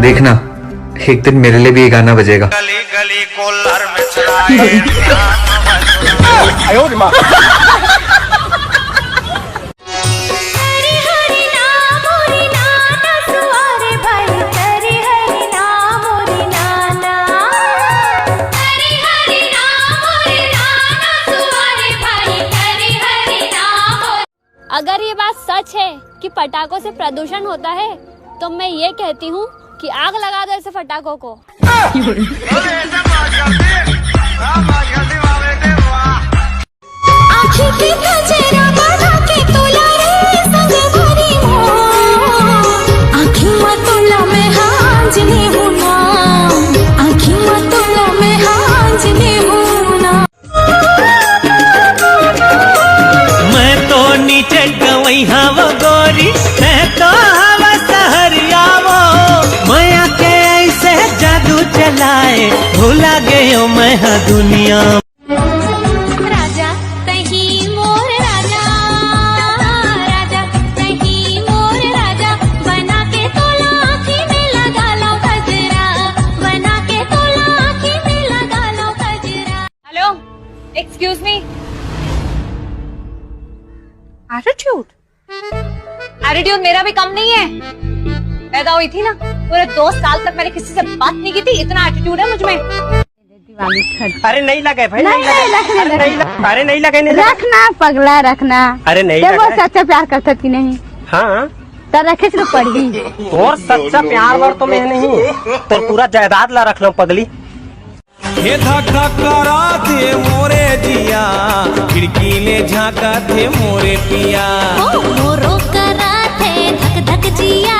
देखना एक दिन मेरे लिए भी ये गाना बजेगा। गली गली कोल्हर में चढ़ाए अगर ये बात सच है कि पटाखों से प्रदूषण होता है तो मैं ये कहती हूँ कि आग लगा दो ऐसे पटाखों को। मैं तो नीचे गई हवा गोरी तो हवा सहरिया वो माया के ऐसे जादू चलाए भूला गयो मैं हाँ दुनिया। राजा तही मोर राजा, राजा तही मोर राजा, बना के तोला आँखी में लगा लो गजरा, बना के तोला आँखी में लगा लो गजरा। Hello, excuse me. Attitude attitude मेरा भी कम नहीं है। पैदा हुई थी ना, पूरे 2 साल तक मैंने किसी से बात नहीं की थी, इतना एटीट्यूड है मुझ में। अरे नहीं लगे भाई, नहीं लगे, अरे नहीं लगे, रखना पगला रखना। अरे नहीं वो सच्चा प्यार करता कि नहीं? हाँ तो रखे सिर्फ पढ़ी और सच्चा प्यार वर तो मैं नहीं तो पूरा जायदाद ला रख लो पगली। हे धक्का करा थे मोरे जिया खिड़की ले झाका थे मोरे पिया मोरो करा थे धक धक जिया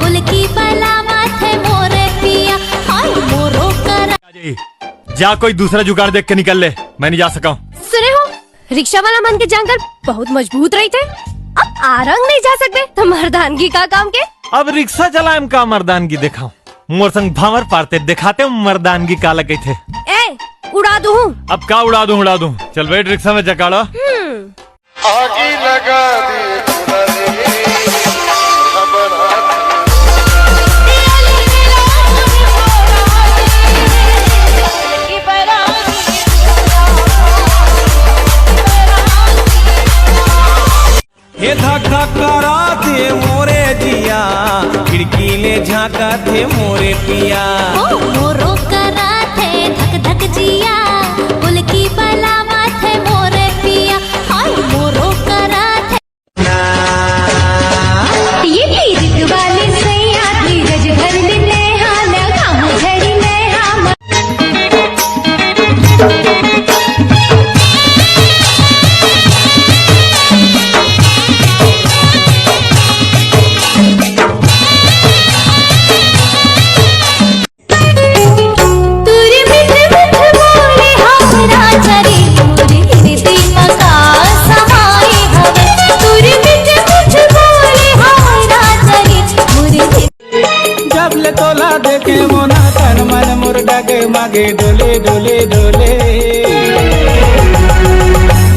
उल्की बलावा थे मोरे पिया, हाय मोरो करा। जा कोई दूसरा जुगाड़ देख के निकल ले, मैं नहीं जा सका हूँ। सुने हो, रिक्शा वाला मन के जाकर बहुत मजबूत रही थे, अब आरंग नहीं जा सकते तो मर्दानगी का काम के। अब रिक्शा चलाएम का मर्दानगी दिखाऊं, मोर संग भावर पारते दिखाते मर्दानगी का लगे थे। ए उड़ा दूं। अब का उड़ा दूं। चल बैठ रिक्शा में जकाड़ो। आगे लगा दे हे धक्का करा थे मोरे जिया खिड़की ले झाका थे मोरे पिया मोरो करा थे धक धक जिया उल्की बलावा थे मोरे पिया, हाय मोरो करा थे। ये धीरज वाली सैया धीरज भर ले हाल काम घड़ी में हम। जब ले तोला देखे मोना तन मन मोर डगे मागे डोले डोले डोले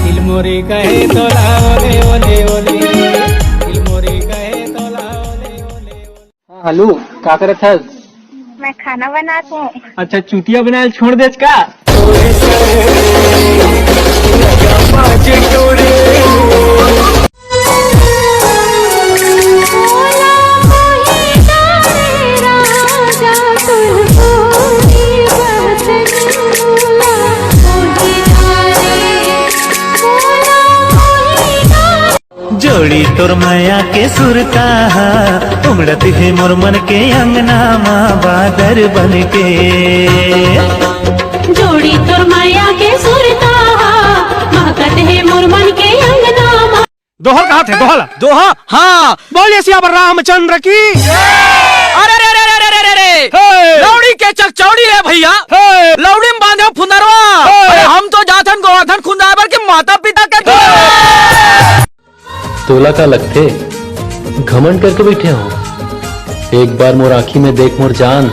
दिल मोरे कहे तोला ओले ओले ओले दिल मोरे कहे तोला ओले ओले। हेलो क्या करे थे? मैं खाना बनाती हूँ। अच्छा चूतिया बनाए छोड़ दे का? जोड़ी तोर माया के सुरता उमड़त है मोर मन के अंगना माँ बादर बन के। जोड़ी तोर माया के सुरता महकत है मोर मन के अंगना। दोहल कहाँ थे? दोहा हाँ बोलिए सियावर रामचंद्र की। अरे रे रे रे रे रे लौड़ी के चकचौड़ी रे भैया, लौड़ी में बांधे फुंदरवा। अरे हम तो जाथन गोवर्धन खुंदावर के माता पिता के तोला का लगते घमंड करके बैठे हो। एक बार मोर आँखी में देख मोर जान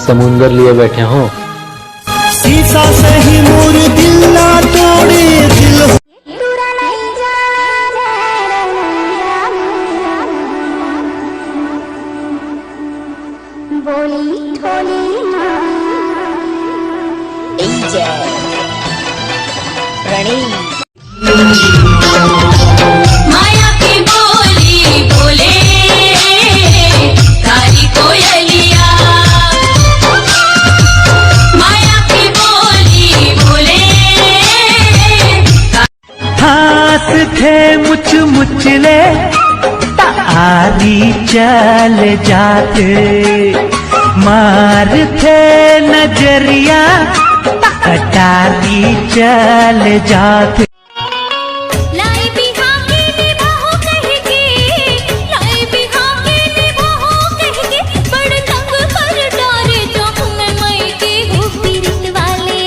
समुंदर लिए बैठे हो। शीशा से ही मोर दिल ना तोड़े दिल बोली ढोली माया की बोली बोले काली कोयलिया माया की बोली बोले हास थे मुच मुचले आरी चल जाते मार थे नजरिया कटारी चल जाते लाई बिहा के निभाओ कहेगी लाई बिहा के निभाओ कहेगी बड़ तंग कर डारे जो मैं मई के गुप्त वाले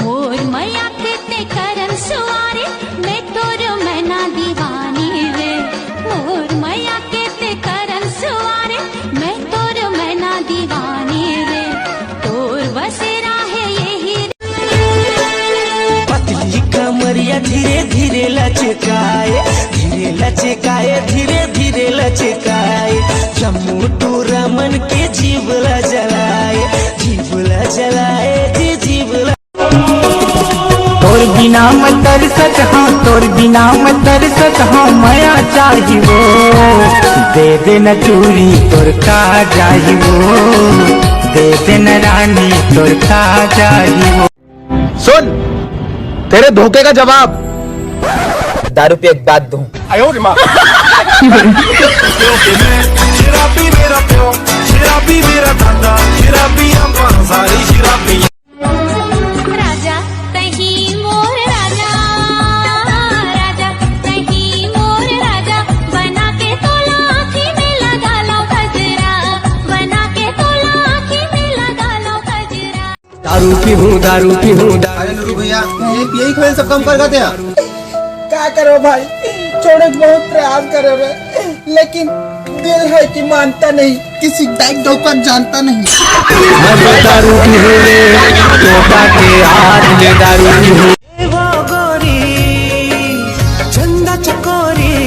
मोर मैया के ते करन सुआरे मैं तोर मैना दीवानी रे मोर मैया के ते करन सुआरे मैं तोर मैना दीवानी रे तोर बसेरा है यही पतली कमरिया धीरे धीरे लचकाए धीरे धीरे लचकाए जम्मू टू रमन के जीवला जलाए जी जीवला तोर बिना मैं तरसत हाँ तोर बिना मैं तरसत हाँ माया चाहिए दे दे न चूड़ी तोर का चाहिए दे दे न रानी तोर का चाहिए सुन तेरे धोखे का जवाब दारू पे एक बात दूं शराबी मेरा प्यो शराबी मेरा दादा शराबी अम्मा सारी शराबी राजा तही मोर राजा राजा तही मोर राजा बना के तोला आँखी में लगा लो गजरा बना के तोला आँखी में लगा लो गजरा दारू पीहूं अरे नूरू भैया ये पिए खेल सब कम कर गए यार। क्या करो भाई छोड़ने का बहुत प्रयास करे हुए लेकिन दिल है कि मानता नहीं किसी डाइक डॉक्टर जानता नहीं दारू पीहूं रे तोता के हाथ में दारू पीहूं वो गोरी चंदा चकोरी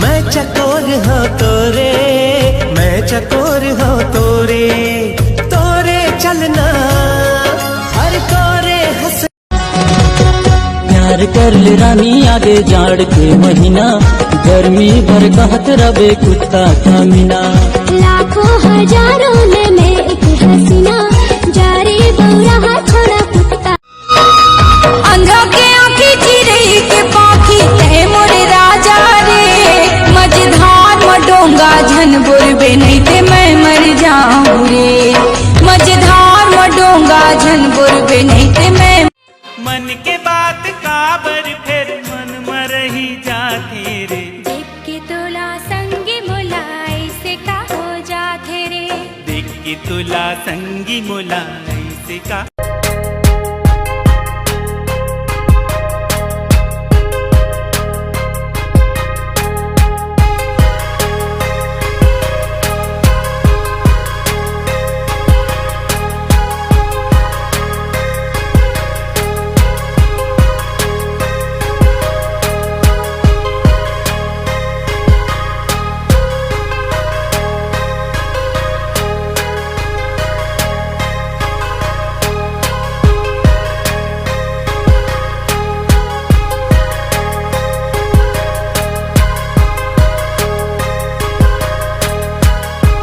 मैं चकोर हो तोरे मैं चकोर हो तोरे तोरे चलना हर तोरे हंस प्यार कर ले रानी आगे जाड़ के महीना गर्मी भर कहत रबे कुत्ता कामिना लाखों हजारों में एक हसीना जारे बौरा थोड़ा कुत्ता अंधा के आँखी चिरई के पाखी कहे मोरे राजा रे मझधार मडोंगा झन बोलबे नहीं ते मैं मर जाऊं रे मझधार मडोंगा झन बोलबे नहीं ते मैं मन के बात काबर फिर मन मर ही जाते रे देख के तोला संगी मुलाई से का हो जाते रे देख के तुला संगी मुलाई से का